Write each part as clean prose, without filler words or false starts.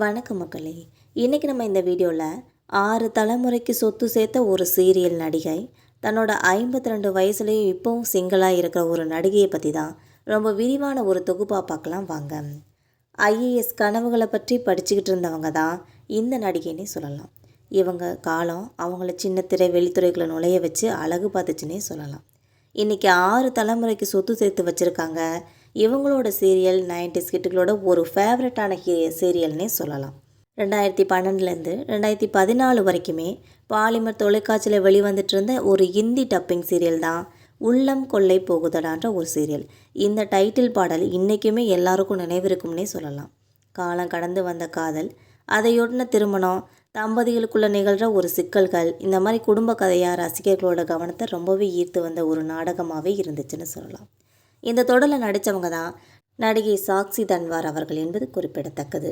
வணக்கம் மக்களே. இன்றைக்கி நம்ம இந்த வீடியோவில் 6 தலைமுறைக்கு சொத்து சேர்த்த ஒரு சீரியல் நடிகை, தன்னோட 52 வயசுலேயும் இப்போவும் சிங்கிளாக இருக்கிற ஒரு நடிகையை பற்றி தான் ரொம்ப விரிவான ஒரு தொகுப்பாக பார்க்கலாம் வாங்க. ஐஏஎஸ் கனவுகளை பற்றி படிச்சுக்கிட்டு இருந்தவங்க தான் இந்த நடிகைன்னே சொல்லலாம். இவங்க காலம் அவங்கள சின்ன திரை வெளித்துறைகளை நுழைய வச்சு அழகு பார்த்துச்சுன்னே சொல்லலாம். இன்றைக்கி 6 தலைமுறைக்கு சொத்து சேர்த்து வச்சுருக்காங்க. இவங்களோட சீரியல் 90s கிட்டுகளோட ஒரு ஃபேவரட்டான சீரியல்னே சொல்லலாம். 2012லேருந்து 2014 வரைக்குமே பாலிமர் தொலைக்காட்சியில் வெளிவந்துட்டு இருந்த ஒரு ஹிந்தி டப்பிங் சீரியல் தான் உள்ளம் கொள்ளை போகுதடான்ற ஒரு சீரியல். இந்த டைட்டில் பாடல் இன்றைக்குமே எல்லாருக்கும் நினைவிருக்கும்னே சொல்லலாம். காலம் கடந்து வந்த காதல், அதையொட்டின திருமணம், தம்பதிகளுக்குள்ள நிகழ்கிற ஒரு சிக்கல்கள், இந்த மாதிரி குடும்ப கதையாக ரசிகர்களோட கவனத்தை ரொம்பவே ஈர்த்து வந்த ஒரு நாடகமாகவே இருந்துச்சுன்னு சொல்லலாம். இந்த தொடரில் நடித்தவங்க தான் நடிகை சாக்ஷி தன்வார் அவர்கள் என்பது குறிப்பிடத்தக்கது.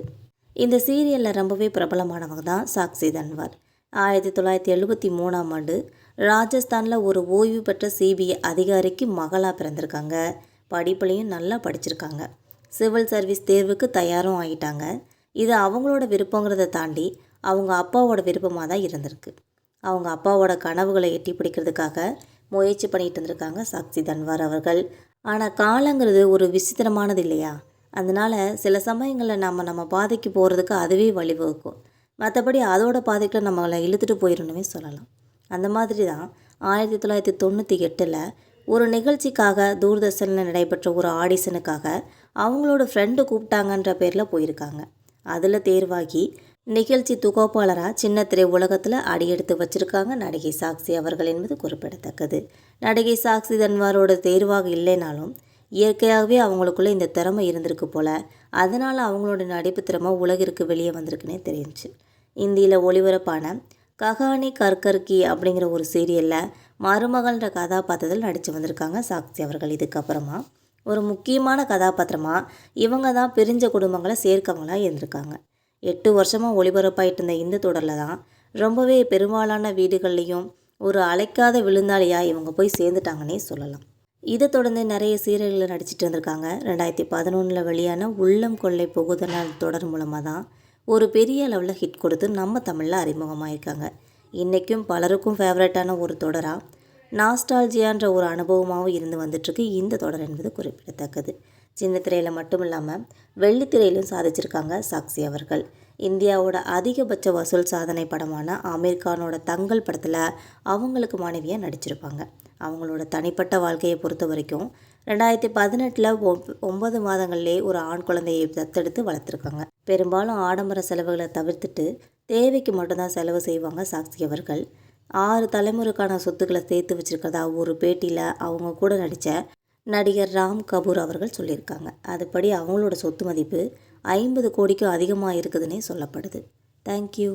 இந்த சீரியலில் ரொம்பவே பிரபலமானவங்க தான் சாக்ஷி தன்வார். 1973ஆம் ஆண்டு ராஜஸ்தானில் ஒரு ஓய்வு பெற்ற சிபிஐ அதிகாரிக்கு மகளாக பிறந்திருக்காங்க. படிப்புலையும் நல்லா படிச்சிருக்காங்க. சிவில் சர்வீஸ் தேர்வுக்கு தயாரும் ஆகிட்டாங்க. இது அவங்களோட விருப்பங்கிறத தாண்டி அவங்க அப்பாவோட விருப்பமாக தான் இருந்திருக்கு. அவங்க அப்பாவோட கனவுகளை எட்டி பிடிக்கிறதுக்காக முயற்சி பண்ணிகிட்டு இருந்திருக்காங்க சாக்ஷி தன்வார் அவர்கள். ஆனால் காலங்கிறது ஒரு விசித்திரமானது இல்லையா? அதனால் சில சமயங்களில் நம்ம பாதைக்கு போகிறதுக்கு அதுவே வழிவகுக்கும். மற்றபடி அதோட பாதைக்குள்ள நம்மளை இழுத்துட்டு போயிடணுமே சொல்லலாம். அந்த மாதிரி தான் 1998 ஒரு நிகழ்ச்சிக்காக தூர்தர்ஷனில் நடைபெற்ற ஒரு ஆடிஷனுக்காக அவங்களோட ஃப்ரெண்டு கூப்பிட்டாங்கன்ற பேரில் போயிருக்காங்க. அதில் தேர்வாகி நிகழ்ச்சி தொகுப்பாளராக சின்ன திரை உலகத்தில் அடியெடுத்து வச்சுருக்காங்க நடிகை சாக்ஷி அவர்கள் என்பது குறிப்பிடத்தக்கது. நடிகை சாக்ஷி தன்வாரோட தேர்வாக இல்லைனாலும் இயற்கையாகவே அவங்களுக்குள்ள இந்த திறமை இருந்திருக்கு போல். அதனால் அவங்களோட நடிப்பு திறமை உலகிற்கு வெளியே வந்திருக்குன்னே தெரிஞ்சிச்சு. இந்தியில் ஒளிபரப்பான கஹானி கர்கர்கி அப்படிங்கிற ஒரு சீரியலில் மருமகள்ன்ற கதாபாத்திரத்தில் நடித்து வந்திருக்காங்க சாக்ஷி அவர்கள். இதுக்கப்புறமா ஒரு முக்கியமான கதாபாத்திரமாக இவங்க தான் பிரிஞ்ச குடும்பங்களை சேர்க்கவங்களாக இருந்திருக்காங்க. 8 வருஷமாக ஒளிபரப்பாயிட்டு இருந்த இந்த தொடரில் தான் ரொம்பவே பெரும்பாலான வீடுகள்லேயும் ஒரு அழைக்காத விழுந்தாளியாக இவங்க போய் சேர்ந்துட்டாங்கன்னே சொல்லலாம். இதை தொடர்ந்து நிறைய சீரியல்களில் நடிச்சிட்டு இருந்திருக்காங்க. 2011 வெளியான உள்ளம் கொள்ளை போகுதனால் தொடர் மூலமாக தான் ஒரு பெரிய அளவில் ஹிட் கொடுத்து நம்ம தமிழில் அறிமுகமாயிருக்காங்க. இன்றைக்கும் பலருக்கும் ஃபேவரட்டான ஒரு தொடராக நாஸ்டால்ஜியான்ற ஒரு அனுபவமாகவும் இருந்து வந்துட்டுருக்கு இந்த தொடர் என்பது குறிப்பிடத்தக்கது. சின்ன திரையில் மட்டும் இல்லாமல் வெள்ளித்திரையிலும் சாதிச்சிருக்காங்க சாக்ஷி அவர்கள். இந்தியாவோட அதிகபட்ச வசூல் சாதனை படமான ஆமீர் கானோட தங்கல் படத்தில் அவங்களுக்கு மனைவியாக நடிச்சிருப்பாங்க. அவங்களோட தனிப்பட்ட வாழ்க்கையை பொறுத்த வரைக்கும் 2018 9 மாதங்கள்லேயே ஒரு ஆண் குழந்தையை தத்தெடுத்து வளர்த்துருக்காங்க. பெரும்பாலும் ஆடம்பர செலவுகளை தவிர்த்துட்டு தேவைக்கு மட்டும்தான் செலவு செய்வாங்க சாக்ஷி அவர்கள். 6 தலைமுறைக்கான சொத்துக்களை சேர்த்து வச்சுருக்கிறதா ஒரு பேட்டியில் அவங்க கூட நடித்த நடிகர் ராம் கபூர் அவர்கள் சொல்லியிருக்காங்க. அதுபடி அவங்களோட சொத்து மதிப்பு 50 கோடிக்கும் அதிகமாக இருக்குதுன்னே சொல்லப்படுது. தேங்க்யூ.